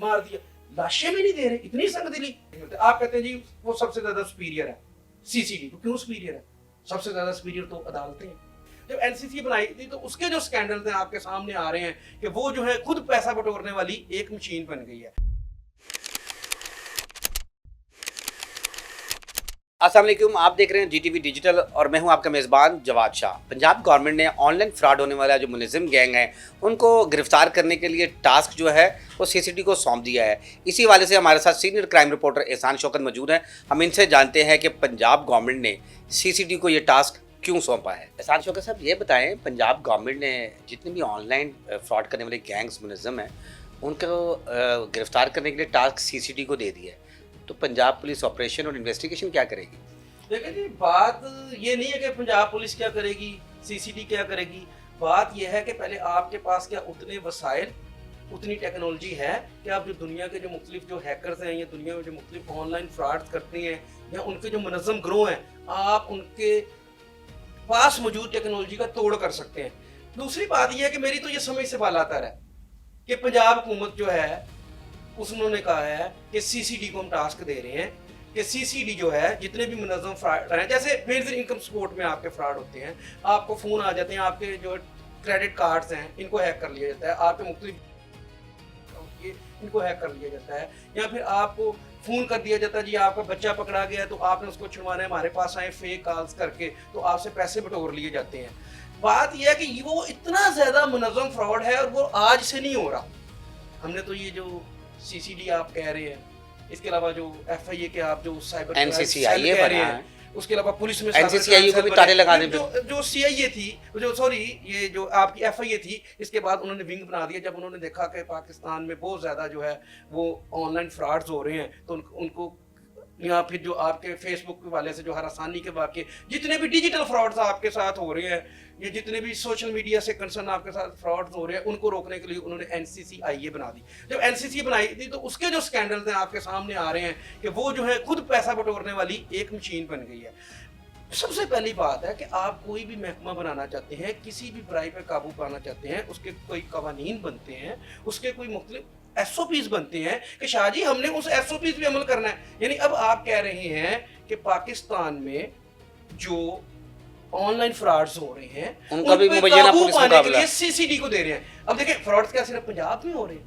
मार दिया, लाशें भी नहीं दे रहे, इतनी संगदिली। आप कहते हैं जी वो सबसे ज्यादा सुपीरियर है सीसीडी, तो क्यों सुपीरियर है? सबसे ज्यादा सुपीरियर तो अदालतें हैं। जब एनसीसी बनाई थी तो उसके जो स्कैंडल्स हैं आपके सामने आ रहे हैं कि वो जो है खुद पैसा बटोरने वाली एक मशीन बन गई है। अस्सलाम वालेकुम, आप देख रहे हैं जीटीवी डिजिटल और मैं हूं आपका मेज़बान जवाद शाह। पंजाब गवर्नमेंट ने ऑनलाइन फ्रॉड होने वाला जो मुलज़िम गैंग है उनको गिरफ्तार करने के लिए टास्क जो है वो सीसीडी को सौंप दिया है। इसी वाले से हमारे साथ सीनियर क्राइम रिपोर्टर एहसान शौकत मौजूद हैं। हम इनसे जानते हैं कि पंजाब गवर्नमेंट ने सीसीडी को ये टास्क क्यों सौंपा है। एहसान शौकत साहब ये बताएं, पंजाब गवर्नमेंट ने जितने भी ऑनलाइन फ्रॉड करने वाले गैंग्स मुलज़िम हैं उनको गिरफ्तार करने के लिए टास्क सीसीडी को दे दिया है, तो पंजाब पुलिस ऑपरेशन और इन्वेस्टिगेशन क्या करेगी? देखिए जी, बात ये नहीं है कि पंजाब पुलिस क्या करेगी, सीसीडी क्या करेगी। बात यह है कि पहले आपके पास क्या उतने वसाइल, उतनी टेक्नोलॉजी है कि आप जो दुनिया के जो मुख्तलिफ जो हैकर्स हैं या दुनिया में जो मुख्तलिफ ऑनलाइन फ्रॉड करते हैं या उनके जो मुनज़्ज़म ग्रोह हैं, आप उनके पास मौजूद टेक्नोलॉजी का तोड़ कर सकते हैं। दूसरी बात यह है कि मेरी तो ये समझ से बात आता है कि पंजाब हुकूमत जो है उन्होंने कहा है कि सीसीडी को हम टास्क दे रहे हैं कि सीसीडी जो है जितने भी मुनज़्ज़म फ्रॉड हैं, जैसे बेसिक इनकम सपोर्ट में आपके फ्रॉड होते हैं, आपको फ़ोन आ जाते हैं, आपके जो क्रेडिट कार्ड्स हैं इनको हैक कर लिया जाता है, आपके मुख्तलिफ इनको हैक कर लिया जाता है, या फिर आपको फ़ोन कर दिया जाता है जी आपका बच्चा पकड़ा गया है तो आपने उसको छुड़वाना है, हमारे पास आए फेक कॉल्स करके तो आपसे पैसे बटोर लिए जाते हैं। बात यह है कि वो इतना ज़्यादा मुनज़्ज़म फ्रॉड है और वो आज से नहीं हो रहा। हमने तो ये जो सीसीडी आप कह रहे हैं, इसके अलावा जो एफआईए के आप जो साइबर एनसीसीआईए कह रहे हैं, उसके अलावा पुलिस में एनसीसीआईए को भी ताले लगाने जो सीआईए थी, जो सॉरी ये जो आपकी एफआईए थी, इसके बाद उन्होंने विंग बना दिया। जब उन्होंने देखा कि पाकिस्तान में बहुत ज़्यादा जो है वो ऑनलाइन फ्रॉड्स हो रहे हैं तो उनको या फिर जो आपके फेसबुक वाले से जो हरासानी के वाक़े, जितने भी डिजिटल फ्रॉड्स आपके साथ हो रहे हैं, ये जितने भी सोशल मीडिया से कंसर्न आपके साथ फ्रॉड्स हो रहे हैं, उनको रोकने के लिए उन्होंने एनसीसीआईए बना दी। जब एनसीसी बनाई थी तो उसके जो स्कैंडल्स हैं आपके सामने आ रहे हैं कि वो जो है खुद पैसा बटोरने वाली एक मशीन बन गई है। सबसे पहली बात है कि आप कोई भी महकमा बनाना चाहते हैं, किसी भी बुराई पर काबू पाना चाहते हैं, उसके कोई कवानीन बनते हैं, उसके कोई मुख्तलिफ एसओपीज बनते हैं कि शाह जी हमने उस एसओपीज पे अमल करना है। यानी अब आप कह रहे हैं कि पाकिस्तान में जो ऑनलाइन फ्रॉड्स हो रहे हैं उनका भी काबू पाने के लिए सीसीडी को दे रहे हैं। अब देखिए फ्रॉड्स क्या सिर्फ पंजाब में हो रहे हैं?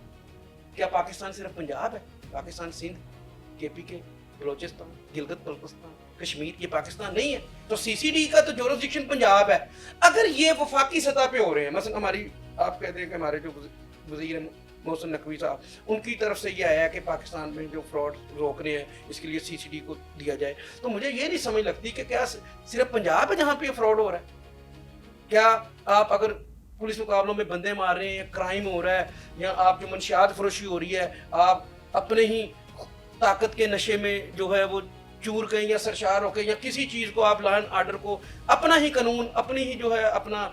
क्या पाकिस्तान सिर्फ पंजाब है? पाकिस्तान सिंध, केपीके, बलोचिस्तान, गिलगित बल्तिस्तान, कश्मीर, ये पाकिस्तान नहीं है। तो सीसीडी का तो जुरिसडिक्शन पंजाब है। अगर ये वफाकी सतह पे हो रहे हैं, मसलन हमारी आप कहते हैं कि हमारे जो वज़ीर मोहसिन नकवी साहब, उनकी तरफ से ये आया है कि पाकिस्तान में जो फ्रॉड रोक रहे हैं इसके लिए सीसीडी को दिया जाए, तो मुझे ये नहीं समझ लगती कि क्या सिर्फ पंजाब है जहाँ पे फ्रॉड हो रहा है? क्या आप अगर पुलिस मुकाबलों में बंदे मार रहे हैं, क्राइम हो रहा है, या आप जो मंशियात फरोशी हो रही है, आप अपने ही ताकत के नशे में जो है वो चूर गए या सरशार हो गए, या किसी चीज़ को आप लॉ एंड ऑर्डर को अपना ही कानून, अपनी ही जो है अपना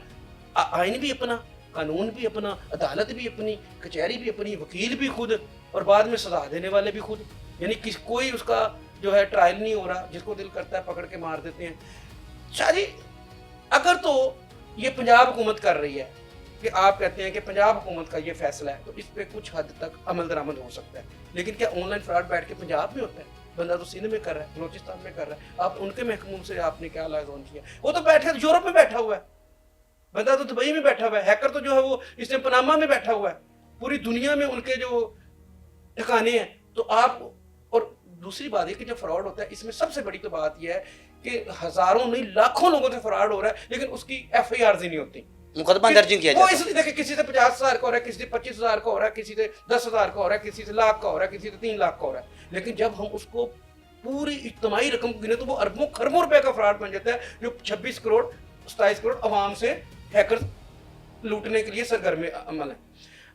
आइन भी अपना, कानून भी अपना, अदालत भी अपनी, कचहरी भी अपनी, वकील भी खुद, और बाद में सजा देने वाले भी खुद। यानी कोई उसका जो है ट्रायल नहीं हो रहा, जिसको दिल करता है पकड़ के मार देते हैं। शायद अगर तो ये पंजाब हुकूमत कर रही है कि आप कहते हैं कि पंजाब हुकूमत का ये फैसला है, तो इस पर कुछ हद तक अमल दरामद हो सकता है। लेकिन क्या ऑनलाइन फ्रॉड बैठ के पंजाब में होता है? बंदा तो सिंध में कर रहा है, बलोचिस्तान में कर रहा है, आप उनके महकूम से आपने क्या लाइजॉन किया? वो तो बैठे यूरोप में बैठा हुआ है, बंदा तो दुबई में बैठा हुआ है, हैकर तो जो है वो इसने पनामा में बैठा हुआ है, पूरी दुनिया में उनके जो ठिकाने हैं। तो आप, और दूसरी बात है कि जब फ्रॉड होता है इसमें सबसे बड़ी तो बात यह है कि हजारों नहीं लाखों लोगों से फ्रॉड हो रहा है, लेकिन उसकी FIR नहीं होती, मुकदमा दर्ज नहीं किया जाता। वो इसलिए देखिए किसी से 50,000 का हो रहा है, किसी से 25,000 का हो रहा है, किसी से 10,000 का हो रहा है, किसी से लाख का हो रहा है, किसी से 3 लाख का हो रहा है। लेकिन जब हम उसको पूरी इज्तिमाई रकम गिने तो वो अरबों खरबों रुपए का फ्रॉड बन जाता है, जो 26 करोड़ 27 करोड़ अवाम से हैकर लूटने के लिए सरगर्म अमल है।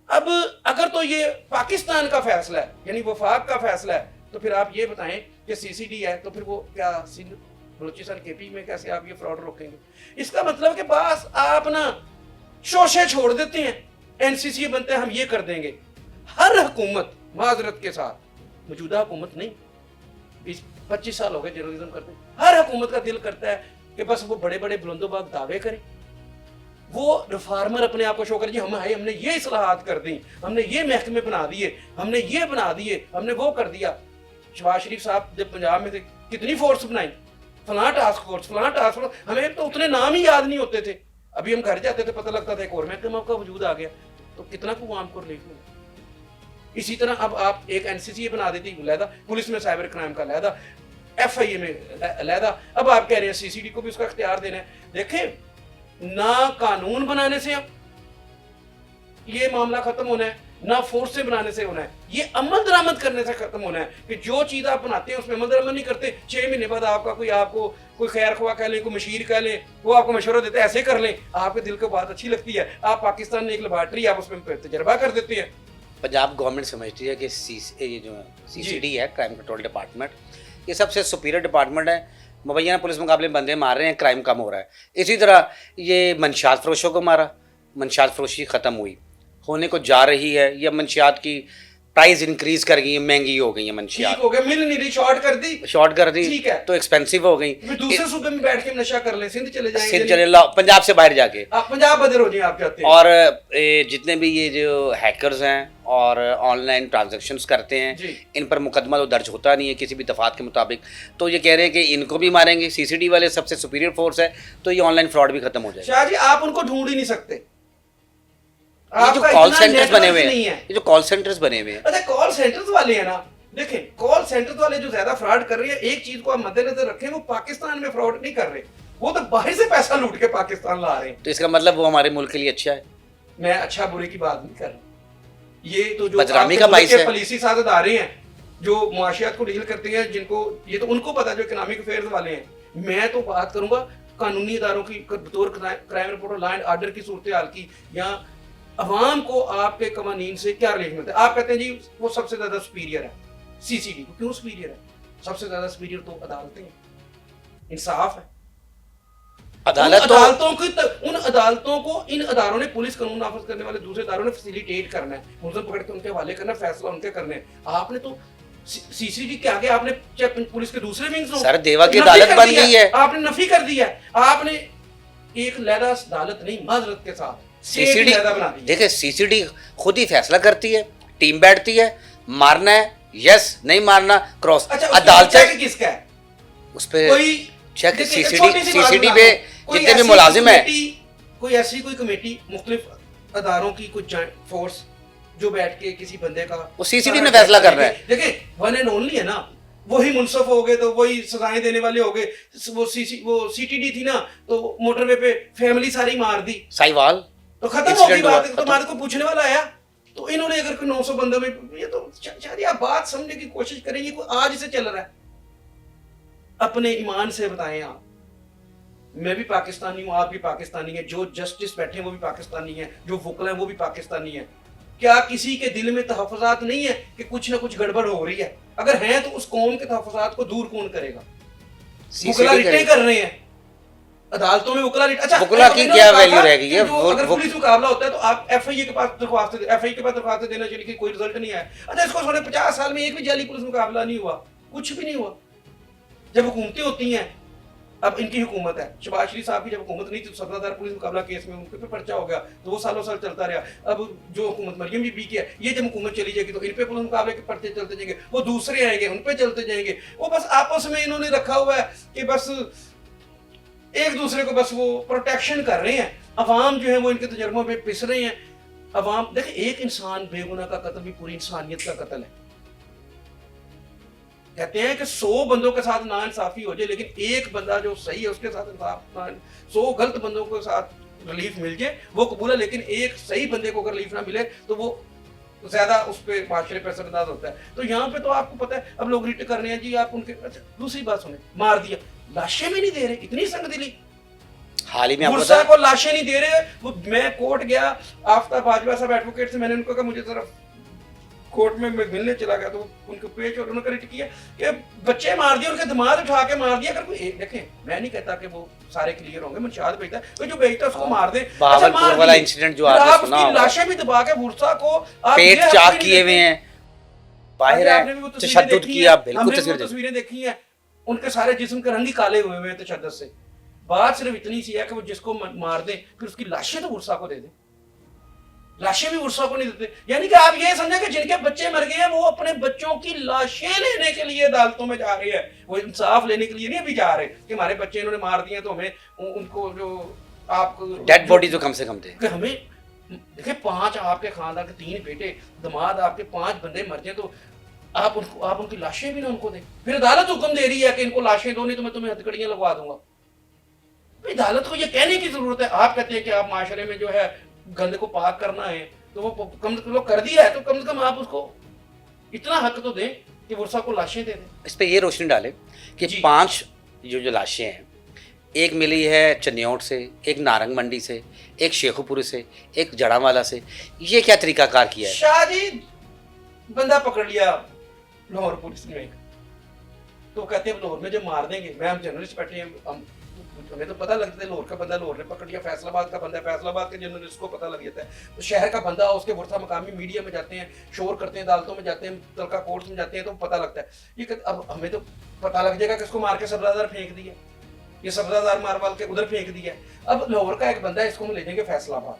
अब अगर तो ये पाकिस्तान का फैसला है, यानी वफाक का फैसला है, तो फिर आप ये बताएं कि सीसीडी है, तो फिर वो क्या सिंध, बलोचिस्तान, केपी में कैसे आप ये फ्रॉड रोकेंगे? इसका मतलब कि बस आप ना शोशे छोड़ देते हैं, एनसीसी बनते हैं हम ये कर देंगे। हर हुकूमत माजरत के साथ, मौजूदा हुकूमत नहीं, 20-25 साल हो गए जर्नलिज्म करते, हर हुकूमत का दिल करता है कि बस वो बड़े बड़े बुलंदोबाग दावे करें, وہ रिफॉर्मर अपने आप को शो कर जी हमने ये इस्लाहात कर दी, हमने ये महकमे बना दिए, हमने ये बना दिए, हमने वो कर दिया। शहबाज शरीफ साहब जब पंजाब में थे कितनी फोर्स बनाई, फलां टास्क फोर्स, हमें तो उतने नाम ही याद नहीं होते थे। अभी हम घर जाते थे पता लगता था एक और महकमा का वजूद आ गया, तो कितना को आम को रिलीफ मिला। इसी तरह अब आप एक एनसीसी बना देती लहदा, पुलिस में साइबर क्राइम का लहदा, FIA में लहदा, अब आप कह रहे हैं CCD को भी उसका इख्तियार देना है। देखें, ना कानून बनाने से ये मामला खत्म होना है, ना फोर्स से बनाने से होना है, ये अमल दरामद करने से खत्म होना है कि जो चीज आप बनाते हैं उसमें अमल दरामद नहीं करते। 6 महीने बाद आपको कोई खैर ख्वाह कह लें, कोई मशीर कह लें, वो आपको मशवरा देते हैं ऐसे कर लें, आपके दिल को बात अच्छी लगती है, आप पाकिस्तान में एक लेबॉर्ट्री आप उसमें तजर्बा कर देते हैं। पंजाब गवर्नमेंट समझती है कि ये जो CCD है, क्राइम कंट्रोल डिपार्टमेंट, ये सबसे सुपीरियर डिपार्टमेंट है, मुबैना पुलिस मुकाबले बंदे मार रहे हैं, क्राइम कम हो रहा है। इसी तरह ये मंशियात फरोशों को मारा, मंशियात फरोशी ख़त्म हुई, होने को जा रही है, या मंशियात की प्राइस इंक्रीज कर गई है, महंगी हो गई है मंशियात, हो गया, मिल नहीं रही, शॉर्ट कर दी, ठीक है, तो एक्सपेंसिव हो गई। दूसरे सूबे में बैठ के नशा कर लें, सिंध चले जाएंगे, सिंध चले पंजाब से बाहर जाके, आप पंजाब बदर हो जाए आप चाहते हैं। और जितने भी ये जो हैकर्स हैं और ऑनलाइन ट्रांजैक्शंस करते हैं, इन पर मुकदमा तो दर्ज होता नहीं है किसी भी दफात के मुताबिक, तो ये कह रहे हैं कि इनको भी मारेंगे, CCD वाले सबसे सुपीरियर फोर्स है, तो ये ऑनलाइन फ्रॉड भी खत्म हो जाएगा। शाह जी आप उनको ढूंढ ही नहीं सकते, ये जो कॉल सेंटर्स बने हुए हैं, ये जो कॉल सेंटर्स बने हुए हैं, अच्छा कॉल सेंटर्स वाले हैं ना, देखें कॉल सेंटर्स वाले जो ज्यादा फ्रॉड कर रहे हैं, एक चीज को आप मद्देनजर रखें, वो पाकिस्तान में फ्रॉड नहीं कर रहे, वो तो बाहर से पैसा लूट के पाकिस्तान ला रहे हैं। तो इसका मतलब वो हमारे मुल्क के लिए अच्छा है। मैं अच्छा बुरे की बात नहीं कर रहा, ये तो जो बदनामी का बाइस है, पॉलिसी साझेदारे हैं जो मुआशियात को डील करते हैं, जिनको ये तो उनको पता जो इकोनॉमिक अफेयर्स वाले हैं। मैं तो बात करूंगा कानूनी इदारों की, बतौर crime reporter law and order की सूरत हाल की, या अवाम को आपके कवानीन से क्या रिलीफ मिलता है। आप कहते हैं जी वो सबसे ज्यादा सुपीरियर है, CCD क्यों सुपीरियर है? सबसे ज्यादा सुपीरियर तो अदालतें हैं, इंसाफ है। उन अदालतों को इन अदारों ने, पुलिस कानून नाफिज करने वाले दूसरे अदारों ने फैसिलिटेट करना है, मुलज़िम पकड़ के उनके हवाले करना, फैसला उनके करने हैं। आपने तो CCD के आगे आपने चाहे पुलिस के दूसरे विंग्स हो, सर देवा की अदालत बन गई है, आपने नफी कर दिया है। आपने एक लहदा अदालत नहीं, माजरत के साथ CCD देखिए, CCD खुद ही फैसला करती है, टीम बैठती है, मारना है यस, नहीं मारना क्रॉस। अदालत किसका है उस पे कोई चेक, CCD पे जितने भी मुलाजिम है, कोई ऐसी कोई कमेटी मुख्तलिफ अदारों की कुछ फोर्स जो बैठ के किसी बंदे का, वो CCD ने फैसला कर रहा है। देखिए वन एंड ओनली है ना, वही मुनसफ हो गए तो वही सजाएं देने वाले हो गए। वो CTD थी ना, तो मोटरवे पे फैमिली सारी मार दी, साहिवाल तो खत्म हो गई बात। तुम्हारे को पूछने वाला आया, तो इन्होंने अगर कोई 900 बंदों में, ये तो शायद आप बात समझने की कोशिश करेंगे, कोई आज से चल रहा है। अपने ईमान से बताएं आप, मैं भी पाकिस्तानी हूँ, आप भी पाकिस्तानी है, जो जस्टिस बैठे हैं वो भी पाकिस्तानी है, जो वकील हैं वो भी पाकिस्तानी है। क्या किसी के दिल में तहफ़्फ़ुज़ात नहीं है कि कुछ ना कुछ गड़बड़ हो रही है? अगर है तो उस कौम के तहफ़्फ़ुज़ात को दूर कौन करेगा? वकील रिटे कर रहे हैं अदालतों में, वकील रिटे। अच्छा वकील की क्या वैल्यू रहेगी? अगर पुलिस मुकाबला होता है तो आप FIA के पास दरख्वास्त देना चाहिए कि कोई रिजल्ट नहीं आया। अच्छा इसको 50 साल में एक भी जाली पुलिस मुकाबला नहीं हुआ, कुछ भी नहीं हुआ। जब हुकूमतें होती हैं, अब इनकी हुकूमत है, शहबाज शरीफ साहब की जब हुकूमत नहीं थी तो 17,000 पुलिस मुकाबला केस में उनके पे पर्चा हो गया, तो वो सालों साल चलता रहा। अब जो हुकूमत मरियम बीबी की है, ये जब हुकूमत चली जाएगी तो इन पे पुलिस मुकाबले के पर्चे चलते जाएंगे, वो दूसरे आएंगे उन पे चलते जाएंगे। वो बस आपस में इन्होंने रखा हुआ है कि बस एक दूसरे को बस वो प्रोटेक्शन कर रहे हैं। अवाम जो है वो इनके तजर्बों में पिस रहे हैं। अवाम देखिए, एक इंसान बेगुनाह का कत्ल भी पूरी इंसानियत का कत्ल है। कहते हैं कि 100 बंदों के साथ नाइंसाफी हो जाए, लेकिन एक बंदा जो सही है उसके साथ इंसाफ, 100 गलत बंदों के साथ रिलीफ मिल जाए वो कबूल है, लेकिन एक सही बंदे को अगर रिलीफ ना मिले तो वो ज्यादा उस पर माशरे पर असरअंदाज होता है। तो यहाँ पे तो आपको पता है, अब लोग रिट कर रहे हैं जी आप उनके। अच्छा दूसरी बात सुने, मार दिया, लाशें भी नहीं दे रहे, इतनी संगदिली। हाल ही में मुर्सा को लाशें नहीं दे रहे। वो मैं कोर्ट गया, आफ्ताब बाजवा साहब एडवोकेट से, मैंने उनको कहा मुझे जरा कोर्ट में मिलने चला गया, तो उनको पेश और उन्होंने रिट किया कि बच्चे मार दिए, उनके दिमाग उठा के मार दिया। अगर कोई देखें, मैं नहीं कहता कि वो सारे क्लियर होंगे, मुंशियात भेजता है, जो भेजता है उसको मार दे। बहावलपुर वाला इंसिडेंट जो आपने सुना होगा, लाशें भी दबा के मुर्सा को पेट चाक किए हुए हैं, बाहर है, तशद्दुद किया, बिल्कुल तस्वीरें देखी हैं, उनके सारे जिस्म के रंग ही काले हुए हैं तशद्दुद से। बात सिर्फ इतनी सी है कि वो जिसको मार दे फिर उसकी लाशें तो बुरसा को दे दे, लाशें भी बुरसा को नहीं देते। यानी कि आप ये समझे कि जिनके बच्चे मर गए हैं वो अपने बच्चों की लाशें लेने के लिए अदालतों में जा रहे हैं, वो इंसाफ लेने के लिए नहीं अभी जा रहे कि हमारे बच्चे इन्होंने मार दिए तो हमें उनको जो आप डेड बॉडी तो कम से कम दे। कि हमें देखिए 5 आपके खानदान के 3 बेटे दमाद आपके 5 बंदे मर जाए तो आप उनकी लाशें भी ना उनको दें। फिर अदालत हुक्म दे रही है कि इनको लाशें दो नहीं तो मैं तुम्हें हथकड़ियां लगवा दूंगा। अदालत को ये कहने की जरूरत है। आप कहते हैं कि आप माशरे में जो है गंद को पाक करना है तो वो कम से कम कर दिया है तो कम से कम आप उसको इतना हक तो दें कि वर्षा को लाशें दे दें। इस पे ये रोशनी डालें कि जी। 5 जो लाशें हैं, एक मिली है चन्योट से, एक नारंग मंडी से, एक शेखुपुर से, एक जड़ावाला से, ये क्या तरीकाकार किया है? शाहजी बंदा पकड़ लिया लाहौर पुलिस ने, तो कहते हैं लाहौर में जो मार देंगे, मैं हम जर्नलिस्ट बैठे हैं, हमें तो पता लगता है लाहौर का बंदा लाहौर ने पकड़ लिया, फैसलाबाद का बंदा फैसलाबाद के जर्नलिस्ट को पता लग जाता है, तो शहर का बंदा उसके वर्षा मकामी मीडिया में जाते हैं, शोर करते हैं, अदालतों में जाते हैं, तलका कोर्ट्स में जाते हैं तो पता लगता है। ये अब हमें तो पता लग जाएगा किसको मार के सब्जादार फेंक दिया, ये सब्जादार मारवाल के उधर फेंक दिया। अब लाहौर का एक बंदा है, इसको हम ले जाएंगे फैसलाबाद,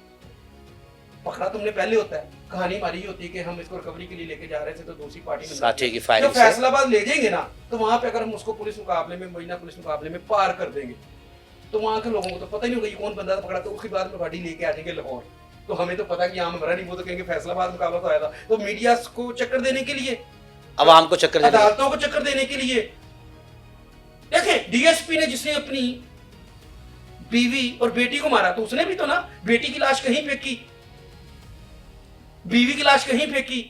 पकड़ा तुमने पहले होता है, कहानी हमारी होती है कि हम इसको रिकवरी के लिए लेके जा रहे थे तो दूसरी पार्टी साथी की जब फायरिंग से फैसलाबाद ले जाएंगे ना तो वहां पे अगर हम उसको पुलिस मुकाबले में महीना पुलिस मुकाबले में पार कर देंगे तो वहां के लोगों को तो पता ही नहीं होगा ये कौन बंदा था पकड़ा, तो उसके बाद में गाड़ी लेके आ जाएंगे लाहौर, तो हमें तो पता कि यहाँ हमारा नहीं, वो तो कहेंगे फैसलाबाद मुकाबला तो आया था। तो मीडिया को चक्कर देने के लिए, आवाम को चक्कर देने, अदालतों को चक्कर देने के लिए, देखें डीएसपी ने जिसने अपनी बीवी और बेटी को मारा तो उसने भी तो ना बेटी की लाश कहीं फेंकी, बीवी की लाश कहीं फेंकी,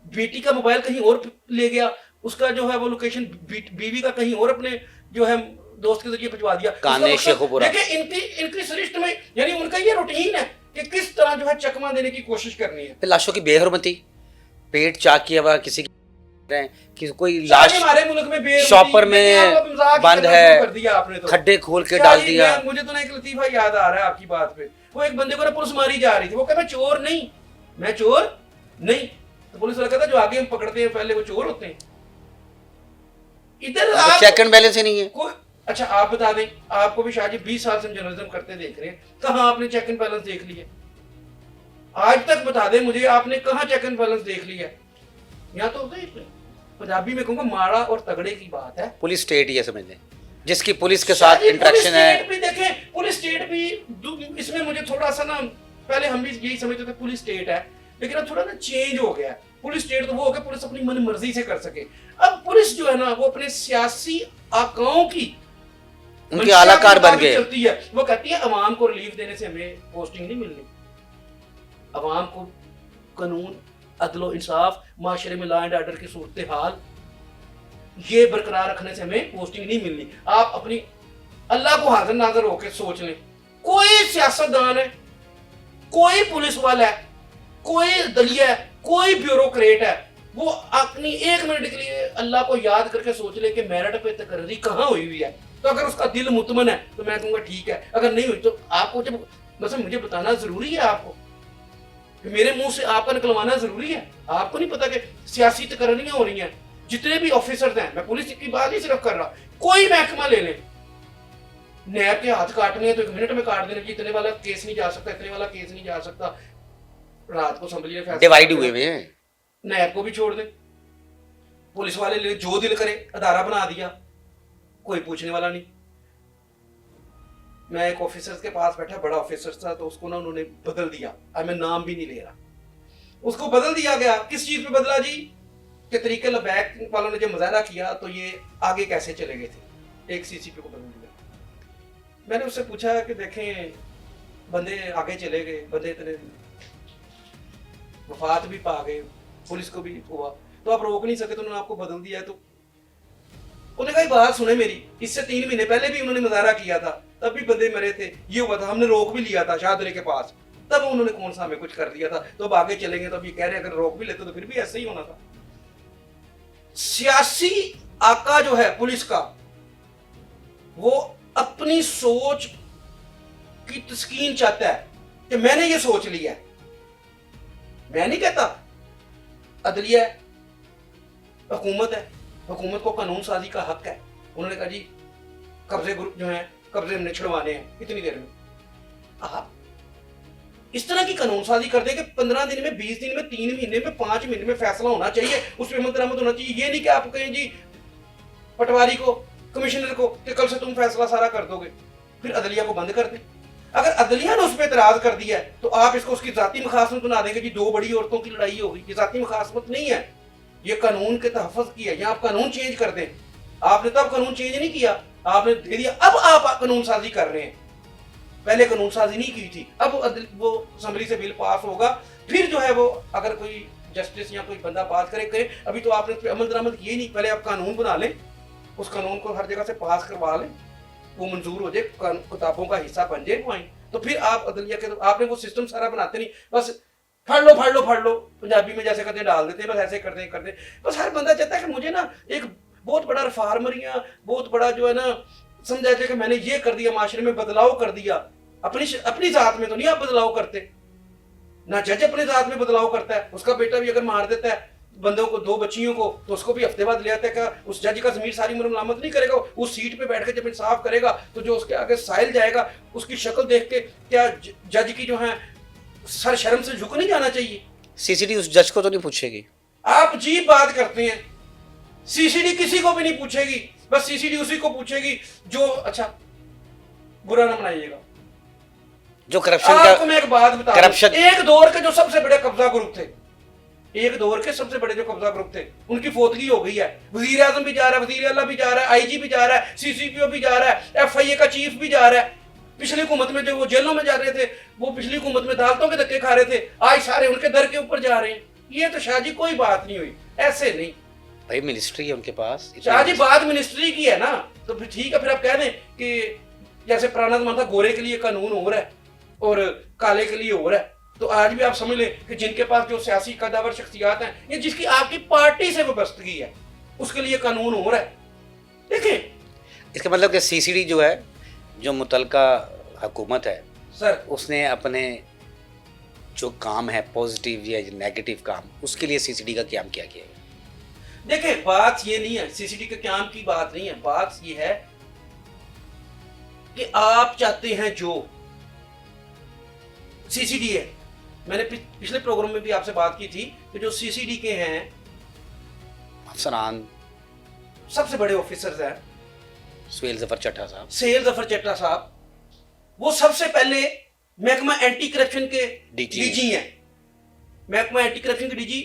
बेटी का मोबाइल कहीं और ले गया, उसका जो है वो लोकेशन बीवी का कहीं और अपने जो है दोस्त के जरिए भिजवा दिया। देखिए इनकी सरिश्त में यानी उनका ये रूटीन है कि किस तरह जो है चकमा देने की कोशिश करनी है। लाशों की बेहरमती, पेट चाक किया हुआ किसी कि कोई लाश हमारे मुल्क में शॉपर में बंद है, तो खड्डे खोल के डाल दिया। मुझे तो ना एक लतीफा याद आ रहा है आपकी बात पे, वो एक बंदे को ना पुलिस मारी जा रही थी, वो कहता मैं चोर नहीं, तो पुलिस वाला कहता जो आगे हम पकड़ते हैं पहले वो चोर होते हैं। इधर चेक एंड बैलेंस ही नहीं है। अच्छा आप बता दें, आपको भी शाहजी 20 साल से जर्नलिज्म करते देख रहे हैं, कहाँ आपने चेक एंड बैलेंस देख लिया? आज तक बता दें मुझे आपने कहाँ चेक एंड बैलेंस देख लिया? यहाँ तो पंजाबी में कहूँगा माड़ा और तगड़े की बात है। पुलिस स्टेट ये समझ लें जिसकी पुलिस के साथ इंटरेक्शन है। देखें पुलिस स्टेट भी इसमें मुझे थोड़ा सा ना, पहले हम भी यही समझते थे पुलिस स्टेट है, लेकिन अब थोड़ा ना चेंज हो गया। पुलिस स्टेट तो वो हो गया पुलिस अपनी मन मर्जी से कर सके, अब पुलिस जो है ना वो अपने सियासी आकाओं की उनकी आलाकार बन गए चलती है। वो कहती है अवाम को रिलीफ देने से हमें पोस्टिंग नहीं मिलनी, अवाम को कानून अदलो इंसाफ माशरे में लॉ एंड ऑर्डर की सूरत हाल ये बरकरार रखने से हमें पोस्टिंग नहीं मिलनी। आप अपनी अल्लाह को हाजिर नाजर होकर सोच लें, कोई सियासतदान है, कोई पुलिस वाला है, कोई दलिया है, कोई ब्यूरोक्रेट है, वो अपनी 1 मिनट के लिए अल्लाह को याद करके सोच ले कि मेरिट पे तकर्री कहाँ हुई हुई है, तो अगर उसका दिल मुतमन है तो मैं कहूँगा ठीक है, अगर नहीं हुई तो आपको जब मतलब मुझे बताना जरूरी है, आपको मेरे मुंह से आपका निकलवाना जरूरी है। आपको नहीं पता कि सियासी तकर्रियां हो रही हैं, जितने भी ऑफिसर्स हैं, मैं पुलिस की बात ही सिर्फ कर रहा, कोई महकमा ले लें, नैब के हाथ काटने हैं तो 1 मिनट में काट देने, इतने वाला केस नहीं जा सकता, इतने वाला केस नहीं जा सकता, रात को असेंबली में डिवाइड हुए हुए हैं, नैब को भी छोड़ दें, पुलिस वाले ले जो दिल करे अदारा बना दिया, कोई पूछने वाला नहीं। मैं एक ऑफिसर के पास बैठा, बड़ा ऑफिसर था, तो उसको ना उन्होंने बदल दिया, अब मैं नाम भी नहीं ले रहा, उसको बदल दिया गया। किस चीज पे बदला जी? के तरीके लबैक वालों ने जब मुजाहरा किया तो ये आगे कैसे चले गए थे, एक सीसीपी को बदल दिया। मैंने उससे पूछा कि देखें बंदे आगे चले गए, बंदे इतने वफात भी पा गए, पुलिस को भी हुआ, तो आप रोक नहीं सके, तो उन्होंने आपको बदल दिया है। तो उन्होंने कहा बात सुने मेरी, इससे 3 महीने पहले भी उन्होंने मुजाहरा किया था, तब भी बंदे मरे थे, ये हुआ था, हमने रोक भी लिया था शाहदरे के पास, तब उन्होंने कौन सा हमें कुछ कर दिया था, तो अब आगे चलेंगे तो अब ये कह रहे अगर रोक भी लेते तो फिर भी ऐसे ही होना था। सियासी आका जो है पुलिस का, वो अपनी सोच की तस्कीन चाहता है कि मैंने ये सोच लिया है, मैं नहीं कहता, अदलिया है, हुकूमत है, हुकूमत को कानून साजी का हक है। उन्होंने कहा जी कब्जे ग्रुप जो है कब्जे हमने छुड़वाने हैं इतनी देर में। आप इस तरह की कानून साजी कर दें कि 15 दिन में, 20 दिन में, 3 महीने में, 5 महीने में फैसला होना चाहिए, उस पर अमल होना चाहिए। ये नहीं कि आप कहें जी पटवारी को, कमिश्नर को कि कल से तुम फैसला सारा कर दोगे, फिर अदलिया को बंद कर दें। अगर अदलिया ने उस पर एतराज कर दिया है तो आप इसको उसकी जाती मुखासमत बना देंगे जी, 2 बड़ी औरतों की लड़ाई होगी। ये जाती मुखासमत नहीं है, ये कानून के तहफ़्फ़ुज़ की है। या आप कानून चेंज कर दें, आपने तब कानून चेंज नहीं किया, आपने दे दिया, अब आप कानून साजी कर रहे हैं। पहले कानून साजी नहीं की थी, अब वो असम्बली से बिल पास होगा, फिर जो है वो अगर कोई जस्टिस या कोई बंदा बात करे। अभी तो आपने उस पर अमल दरामद किए नहीं, पहले आप कानून बना लें, उस कानून को हर जगह से पास करवा लें, वो मंजूर हो जाए, किताबों का हिस्सा बन जाए वो आइन, तो फिर आप अदलिया के, तो आपने वो सिस्टम सारा बनाते नहीं, बस फाड़ लो पंजाबी में जैसे करते डाल देते हैं, बस ऐसे करते हैं। बस हर बंदा चाहता है कि मुझे ना एक बहुत बड़ा रिफॉर्मर या बहुत बड़ा जो है ना समझा जाए कि मैंने ये कर दिया, माशरे में बदलाव कर दिया। अपनी जात में तो नहीं आप बदलाव करते ना, जज अपने जात में बदलाव करता है। उसका बेटा भी अगर मार देता है बंदों को, 2 बच्चियों को, तो उसको भी हफ्ते बाद ले आता है। क्या उस जज का ज़मीर सारी उम्र मलामत नहीं करेगा? उस सीट पे बैठ के जब इंसाफ करेगा तो जो उसके आगे साइल जाएगा, उसकी शक्ल देख के क्या जज की जो है सर शर्म से झुक नहीं जाना चाहिए? सीसीडी उस जज को तो नहीं पूछेगी? आप अजीब बात करते हैं, सीसीडी किसी को भी नहीं पूछेगी, बस सीसीडी उसी को पूछेगी जो, अच्छा बुरा ना मनाइएगा, जो करप्शन आपको मैं एक बात बता दूं, करप्शन, एक दौर के जो सबसे बड़े कब्जा ग्रुप थे, एक दौर के सबसे बड़े जो कब्जा ग्रुप थे, उनकी फोतगी हो गई है। वजीर आजम भी जा रहा है, वजीर आला भी जा रहा है, आईजी भी जा रहा है, सीसीपीओ भी जा रहा है, एफआईए का चीफ भी जा रहा है। पिछली हुकूमत में जो वो जेलों में जा रहे थे, वो पिछली हुकूमत में अदालतों के धक्के खा रहे थे, आज सारे उनके दर के ऊपर जा रहे हैं। ये तो शाहजी कोई बात नहीं हुई, ऐसे नहीं भाई मिनिस्ट्री है उनके पास। शाहजी बात मिनिस्ट्री की है ना, तो फिर ठीक है, फिर आप कह दें कि जैसे पुराना जमाना था, गोरे के लिए कानून हो रहा है और काले के लिए हो रहा है, तो आज भी आप समझ लें कि जिनके पास जो सियासी कदावर शख्सियात हैं या जिसकी आपकी पार्टी से वाबस्तगी है, उसके लिए कानून हो रहा है। देखें, इसका मतलब कि सीसीडी जो है, जो मुतलका हुकूमत है सर, उसने अपने जो काम है पॉजिटिव या नेगेटिव काम, उसके लिए सीसीडी का क्या किया गया है? देखिए बात ये नहीं है, सीसीडी के काम की बात नहीं है, बात ये है कि आप चाहते हैं जो सीसीडी है, मैंने पिछले प्रोग्राम में भी आपसे बात की थी कि जो सीसीडी के हैं अफसरान, सबसे बड़े ऑफिसर्स हैं सुहेल जफर चट्टा साहब, सुहेल जफर चट्टा साहब, वो सबसे पहले महकमा एंटी करप्शन के डीजी हैं। महकमा एंटी करप्शन के डीजी,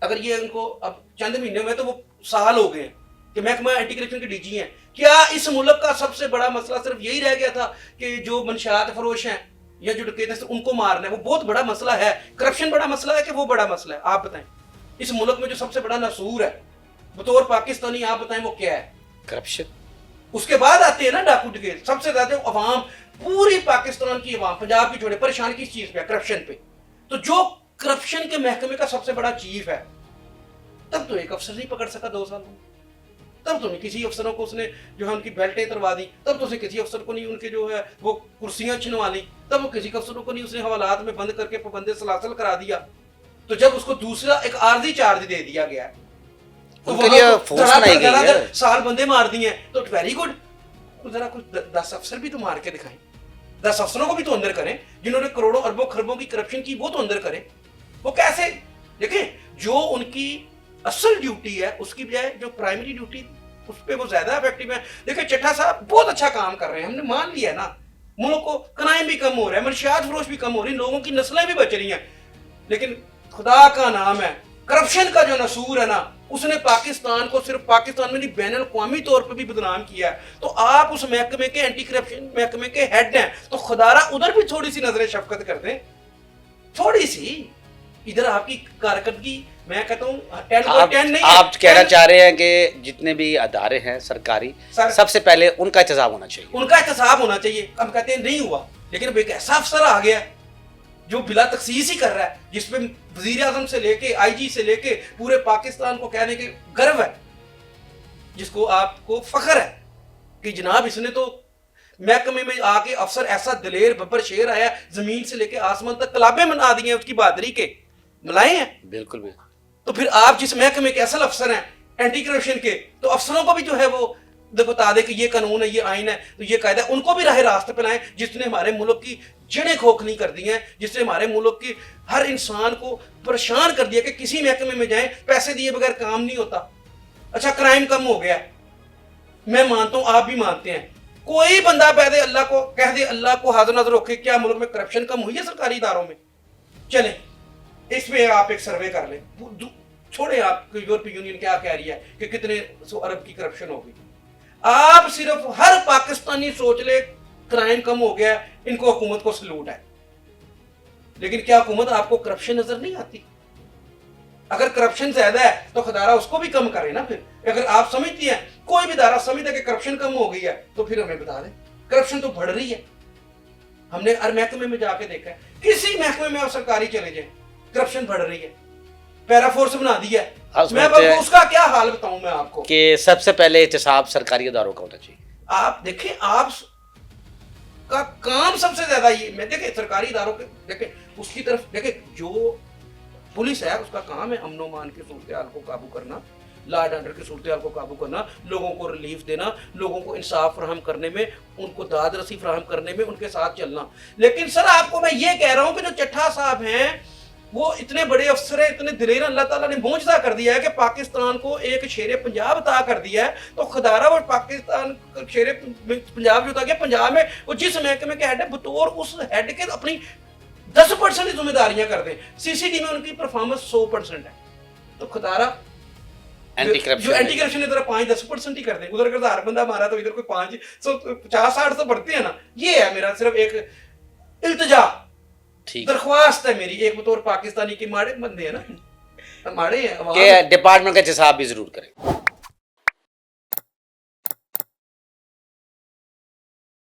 अगर ये उनको अब चंद महीने हुए तो वो साल हो गए कि महकमा एंटी करप्शन के डीजी हैं। क्या इस मुल्क का सबसे बड़ा मसला सिर्फ यही रह गया था कि जो मंशियात फरोश हैं या जो डकैत हैं उनको मारना है? वो बहुत बड़ा मसला है। करप्शन बड़ा मसला है कि वो बड़ा मसला है? आप बताएं, इस मुल्क में जो सबसे बड़ा नसूर है बतौर पाकिस्तानी, आप बताएं वो क्या है? करप्शन। उसके बाद आते हैं ना डाकू डकैत। सबसे ज्यादा अवाम, पूरी पाकिस्तान की अवाम, पंजाब की छोड़े, परेशान किस चीज पे? करप्शन पे। तो जो करप्शन के महकमे का सबसे बड़ा चीफ है, तब तो एक अफसर नहीं पकड़ सका 2 साल में, तब तो नहीं किसी अफसरों को उसने जो है उनकी बेल्टें तरवा दी, तब तो उसने किसी अफसर को नहीं उनके जो है वो कुर्सियां छिनवा ली, तब वो किसी अफसरों को नहीं उसने हवालात में बंद करके पाबंदे सलासल करा दिया। तो जब उसको दूसरा एक आर्जी चार्ज दे दिया गया है तो उनके लिए फोर्स बनाई गई है, साल बंदे मार दिए, तो वेरी गुड। तो जरा कुछ 10 अफसर भी तो मार के दिखाएं, 10 अफसरों को भी तो अंदर करें जिन्होंने करोड़ों अरबों खरबों की करप्शन की, वो तो अंदर करें। वो कैसे? देखें, जो उनकी असल ड्यूटी है उसकी बजाय जो प्राइमरी ड्यूटी उस पर वो ज्यादा इफेक्टिव है। देखिए चट्टा साहब बहुत अच्छा काम कर रहे हैं, हमने मान लिया ना, मुल्क को क्राइम भी कम हो रहा है, मंशियात फरोश भी कम हो रही है, लोगों की नस्लें भी बच रही हैं, लेकिन खुदा का नाम है करप्शन का जो नसूर है ना, उसने पाकिस्तान को सिर्फ पाकिस्तान में नहीं बैनुल अक़वामी तौर पर भी बदनाम किया है। तो आप उस महकमे के, एंटी करप्शन महकमे के हेड हैं, तो खुदारा उधर भी थोड़ी सी नजर शफकत कर दें, थोड़ी सी। इधर आपकी कारकर्दगी, मैं कहता हूँ 10 नहीं, आप कहना चाह रहे हैं कि जितने भी अदारे हैं सरकारी, सबसे पहले उनका एहतसाब होना चाहिए, उनका एहतसाब होना चाहिए। हम कहते हैं नहीं हुआ, लेकिन अब एक ऐसा अफसर आ गया जो बिला तखसीस ही कर रहा है, जिसपे वजीर आजम से लेके आईजी से लेके पूरे पाकिस्तान को कहने के गर्व है, जिसको आपको फख्र है कि जनाब इसने तो महकमे में आके अफसर ऐसा दलेर बब्बर शेर आया, जमीन से लेके आसमान तक कलाबे मना दिए उसकी बहादुरी के, मिलाए हैं। बिल्कुल बिल्कुल। तो फिर आप जिस महकमे के असल अफसर हैं एंटी करप्शन के, तो अफसरों को भी जो है वो बता दे कि ये कानून है, ये आइन है, तो ये कायदा है, उनको भी राह रास्ते पे लाएं जिसने हमारे मुल्क की जड़ें खोखली कर दी हैं, जिसने हमारे मुल्क की हर इंसान को परेशान कर दिया कि किसी महकमे में जाएं पैसे दिए बगैर काम नहीं होता। अच्छा क्राइम कम हो गया, मैं मानता हूँ, आप भी मानते हैं। कोई बंदा पैदे अल्लाह को कह दे, अल्लाह को हाजिर नाज़िर रखे, क्या मुल्क में करप्शन कम हुई है सरकारी इदारों में? चलें इस पे आप एक सर्वे कर लें, छोड़े आप यूरोपीय यूनियन क्या कह रही है कि कितने 100 अरब की करप्शन होगी। आप सिर्फ हर पाकिस्तानी सोच ले क्राइम कम हो गया, इनको हुकूमत को सलूट है। लेकिन क्या हुकूमत आपको करप्शन नजर नहीं आती? अगर करप्शन ज्यादा है तो खदारा उसको भी कम करे ना। फिर अगर आप समझती हैं, कोई भी दारा समझता है कि करप्शन कम हो गई है, तो फिर हमें बता दें करप्शन तो बढ़ रही है। हमने हर महकमे में जाके देखा है, किसी महकमे में आप सरकारी चले जाए करप्शन बढ़ रही है। पैराफोर्स बना दिया है, मैं उसका क्या हाल बताऊं मैं आपको कि सबसे पहले एहतसाब सरकारी इदारों का होना चाहिए। आप देखें, आप का काम सबसे ज्यादा ये, मैं देखें सरकारी इदारों के देखें उसकी तरफ देखें, जो पुलिस है उसका काम है अमन व अमान की सूरत हाल को काबू करना, लॉ एंड ऑर्डर की सूरत हाल को काबू करना, लोगों को रिलीफ देना, लोगों को इंसाफ फराहम करने में, उनको दाद रसी फराहम करने में उनके साथ चलना। लेकिन सर आपको मैं ये कह रहा हूं कि जो चट्ठा साहब हैं वो इतने बड़े अफसर हैं, इतने दिलेर, अल्लाह ताला ने मोजज़ा कर दिया है कि पाकिस्तान को एक शेरे पंजाब अता कर दिया है। तो खुदारा वो पाकिस्तान शेरे पंजाब जो था कि पंजाब में वो जिस महकमे के हेड है, बतौर उस हेड के अपनी 10% ही जिम्मेदारियां कर दें। सीसीडी में उनकी परफॉर्मेंस 100% है, तो खुदारा एंटी जो करप्शन एंटी करप्शन इधर 5-10% ही कर दें। उधर अगर 1000 बंदा मारा तो इधर कोई 50-60 तो बढ़ते हैं ना। ये है मेरा सिर्फ एक इल्तिजा, दरख्वास्त है मेरी एक बतौर पाकिस्तानी के। माड़े बंदे हैं ना, माड़े हैं कि डिपार्टमेंट का एहतसाब भी जरूर करें।